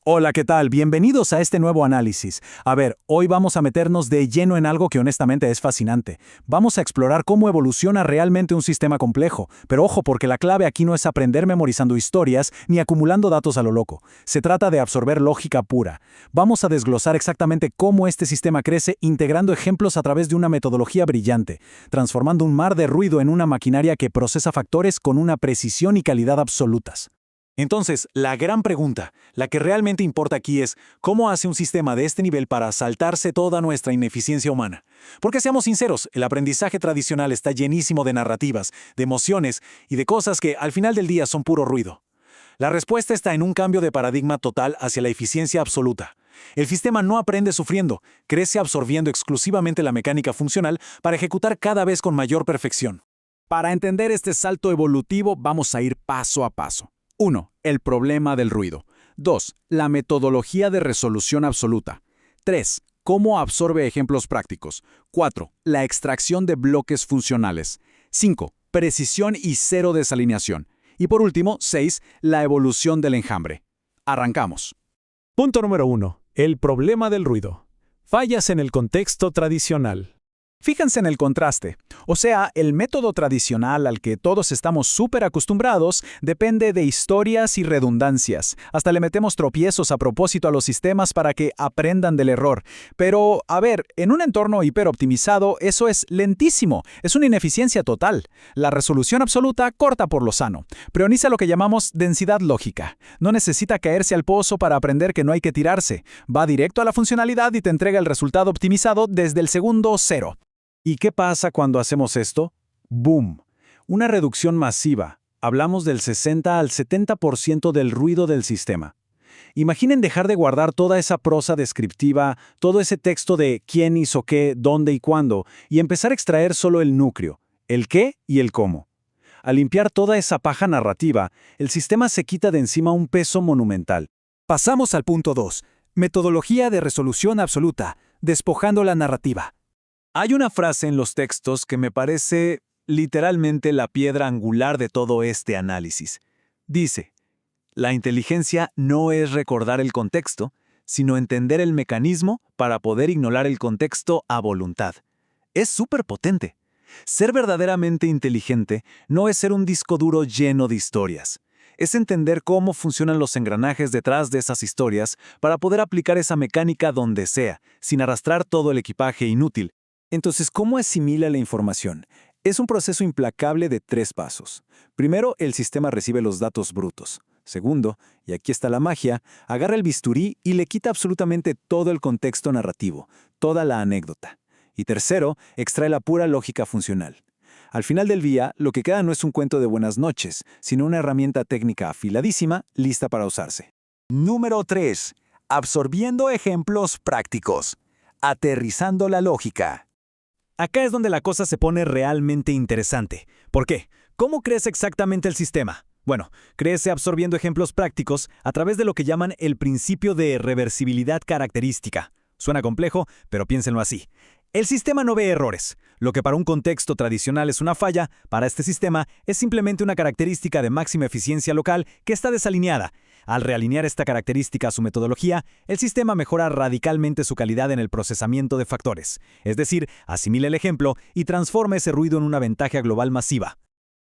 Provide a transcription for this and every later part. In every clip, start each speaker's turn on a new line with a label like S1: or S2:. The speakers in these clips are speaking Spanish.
S1: Hola, ¿qué tal? Bienvenidos a este nuevo análisis. A ver, hoy vamos a meternos de lleno en algo que honestamente es fascinante. Vamos a explorar cómo evoluciona realmente un sistema complejo. Pero ojo, porque la clave aquí no es aprender memorizando historias ni acumulando datos a lo loco. Se trata de absorber lógica pura. Vamos a desglosar exactamente cómo este sistema crece integrando ejemplos a través de una metodología brillante, transformando un mar de ruido en una maquinaria que procesa factores con una precisión y calidad absolutas. Entonces, la gran pregunta, la que realmente importa aquí es, ¿cómo hace un sistema de este nivel para saltarse toda nuestra ineficiencia humana? Porque seamos sinceros, el aprendizaje tradicional está llenísimo de narrativas, de emociones y de cosas que al final del día son puro ruido. La respuesta está en un cambio de paradigma total hacia la eficiencia absoluta. El sistema no aprende sufriendo, crece absorbiendo exclusivamente la mecánica funcional para ejecutar cada vez con mayor perfección. Para entender este salto evolutivo, vamos a ir paso a paso. 1. El problema del ruido. 2. La metodología de resolución absoluta. 3. Cómo absorbe ejemplos prácticos. 4. La extracción de bloques funcionales. 5. Precisión y cero desalineación. Y por último, 6. La evolución del enjambre. Arrancamos.
S2: Punto número 1. El problema del ruido. Fallas en el contexto tradicional.
S1: Fíjense en el contraste. O sea, el método tradicional al que todos estamos súper acostumbrados depende de historias y redundancias. Hasta le metemos tropiezos a propósito a los sistemas para que aprendan del error. Pero, a ver, en un entorno hiperoptimizado eso es lentísimo. Es una ineficiencia total. La resolución absoluta corta por lo sano. Prioriza lo que llamamos densidad lógica. No necesita caerse al pozo para aprender que no hay que tirarse. Va directo a la funcionalidad y te entrega el resultado optimizado desde el segundo cero. ¿Y qué pasa cuando hacemos esto? ¡Boom! Una reducción masiva. Hablamos del 60 al 70% del ruido del sistema. Imaginen dejar de guardar toda esa prosa descriptiva, todo ese texto de quién hizo qué, dónde y cuándo, y empezar a extraer solo el núcleo, el qué y el cómo. Al limpiar toda esa paja narrativa, el sistema se quita de encima un peso monumental.
S3: Pasamos al punto 2. Metodología de resolución absoluta, despojando la narrativa.
S1: Hay una frase en los textos que me parece literalmente la piedra angular de todo este análisis. Dice, la inteligencia no es recordar el contexto, sino entender el mecanismo para poder ignorar el contexto a voluntad. Es súper potente. Ser verdaderamente inteligente no es ser un disco duro lleno de historias. Es entender cómo funcionan los engranajes detrás de esas historias para poder aplicar esa mecánica donde sea, sin arrastrar todo el equipaje inútil. Entonces, ¿cómo asimila la información? Es un proceso implacable de 3 pasos. Primero, el sistema recibe los datos brutos. Segundo, y aquí está la magia, agarra el bisturí y le quita absolutamente todo el contexto narrativo, toda la anécdota. Y tercero, extrae la pura lógica funcional. Al final del día, lo que queda no es un cuento de buenas noches, sino una herramienta técnica afiladísima, lista para usarse.
S3: Número 3. Absorbiendo ejemplos prácticos. Aterrizando la lógica.
S2: Acá es donde la cosa se pone realmente interesante. ¿Por qué? ¿Cómo crece exactamente el sistema? Bueno, crece absorbiendo ejemplos prácticos a través de lo que llaman el principio de reversibilidad característica. Suena complejo, pero piénsenlo así. El sistema no ve errores. Lo que para un contexto tradicional es una falla, para este sistema es simplemente una característica de máxima eficiencia local que está desalineada. Al realinear esta característica a su metodología, el sistema mejora radicalmente su calidad en el procesamiento de factores. Es decir, asimila el ejemplo y transforma ese ruido en una ventaja global masiva.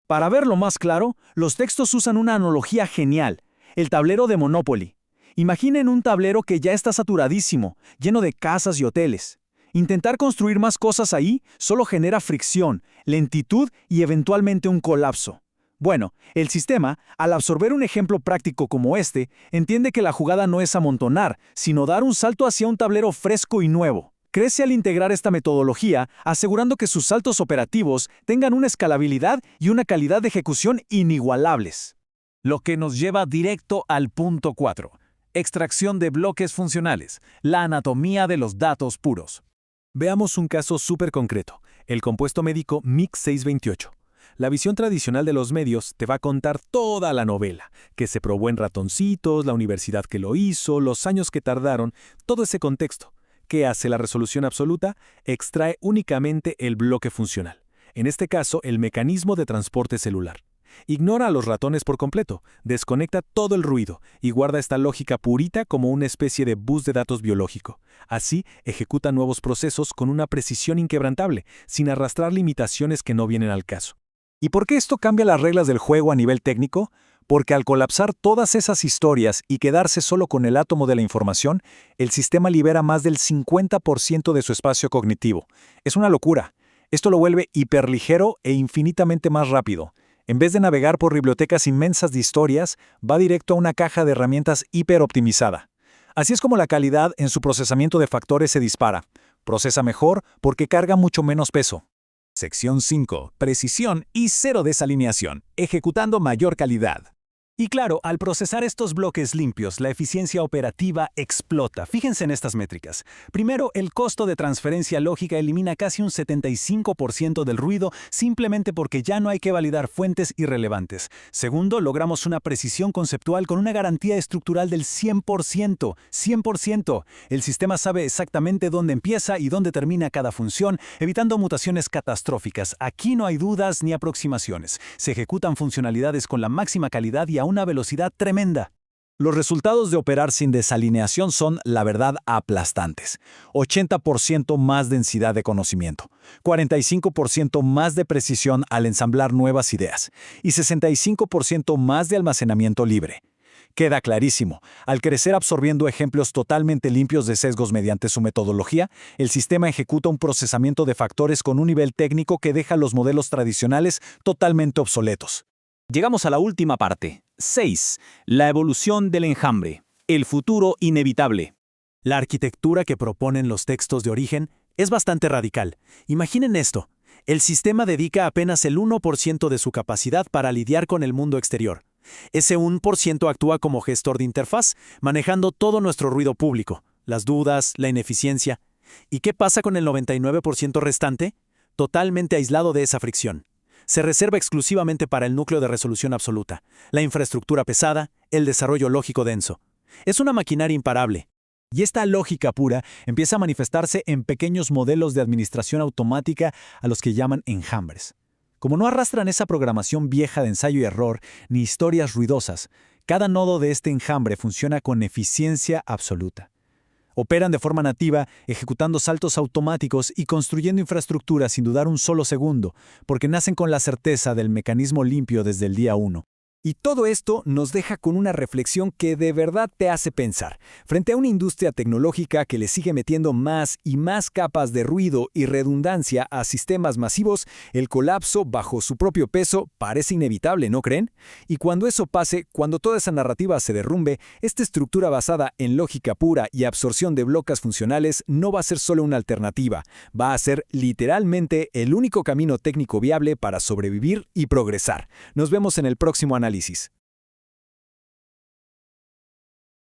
S2: Para verlo más claro, los textos usan una analogía genial, el tablero de Monopoly. Imaginen un tablero que ya está saturadísimo, lleno de casas y hoteles. Intentar construir más cosas ahí solo genera fricción, lentitud y eventualmente un colapso. Bueno, el sistema, al absorber un ejemplo práctico como este, entiende que la jugada no es amontonar, sino dar un salto hacia un tablero fresco y nuevo. Crece al integrar esta metodología, asegurando que sus saltos operativos tengan una escalabilidad y una calidad de ejecución inigualables. Lo que nos lleva directo al punto 4. Extracción de bloques funcionales, la anatomía de los datos puros. Veamos un caso súper concreto, el compuesto médico MIC628. La visión tradicional de los medios te va a contar toda la novela, que se probó en ratoncitos, la universidad que lo hizo, los años que tardaron, todo ese contexto. ¿Qué hace la resolución absoluta? Extrae únicamente el bloque funcional. En este caso, el mecanismo de transporte celular. Ignora a los ratones por completo, desconecta todo el ruido y guarda esta lógica purita como una especie de bus de datos biológico. Así, ejecuta nuevos procesos con una precisión inquebrantable, sin arrastrar limitaciones que no vienen al caso.
S1: ¿Y por qué esto cambia las reglas del juego a nivel técnico? Porque al colapsar todas esas historias y quedarse solo con el átomo de la información, el sistema libera más del 50% de su espacio cognitivo. Es una locura. Esto lo vuelve hiperligero e infinitamente más rápido. En vez de navegar por bibliotecas inmensas de historias, va directo a una caja de herramientas hiperoptimizada. Así es como la calidad en su procesamiento de factores se dispara. Procesa mejor porque carga mucho menos peso.
S4: Sección 5. Precisión y cero desalineación, ejecutando mayor calidad.
S2: Y claro, al procesar estos bloques limpios, la eficiencia operativa explota. Fíjense en estas métricas. Primero, el costo de transferencia lógica elimina casi un 75% del ruido simplemente porque ya no hay que validar fuentes irrelevantes. Segundo, logramos una precisión conceptual con una garantía estructural del 100%. 100%. El sistema sabe exactamente dónde empieza y dónde termina cada función, evitando mutaciones catastróficas. Aquí no hay dudas ni aproximaciones. Se ejecutan funcionalidades con la máxima calidad y a una velocidad tremenda.
S1: Los resultados de operar sin desalineación son, la verdad, aplastantes. 80% más densidad de conocimiento, 45% más de precisión al ensamblar nuevas ideas y 65% más de almacenamiento libre. Queda clarísimo, al crecer absorbiendo ejemplos totalmente limpios de sesgos mediante su metodología, el sistema ejecuta un procesamiento de factores con un nivel técnico que deja los modelos tradicionales totalmente obsoletos.
S4: Llegamos a la última parte. 6. La evolución del enjambre. El futuro inevitable.
S2: La arquitectura que proponen los textos de origen es bastante radical. Imaginen esto. El sistema dedica apenas el 1% de su capacidad para lidiar con el mundo exterior. Ese 1% actúa como gestor de interfaz, manejando todo nuestro ruido público, las dudas, la ineficiencia. ¿Y qué pasa con el 99% restante? Totalmente aislado de esa fricción. Se reserva exclusivamente para el núcleo de resolución absoluta, la infraestructura pesada, el desarrollo lógico denso. Es una maquinaria imparable. Y esta lógica pura empieza a manifestarse en pequeños modelos de administración automática a los que llaman enjambres. Como no arrastran esa programación vieja de ensayo y error, ni historias ruidosas, cada nodo de este enjambre funciona con eficiencia absoluta. Operan de forma nativa, ejecutando saltos automáticos y construyendo infraestructura sin dudar un solo segundo, porque nacen con la certeza del mecanismo limpio desde el día 1.
S3: Y todo esto nos deja con una reflexión que de verdad te hace pensar. Frente a una industria tecnológica que le sigue metiendo más y más capas de ruido y redundancia a sistemas masivos, el colapso bajo su propio peso parece inevitable, ¿no creen? Y cuando eso pase, cuando toda esa narrativa se derrumbe, esta estructura basada en lógica pura y absorción de bloques funcionales no va a ser solo una alternativa, va a ser literalmente el único camino técnico viable para sobrevivir y progresar. Nos vemos en el próximo análisis.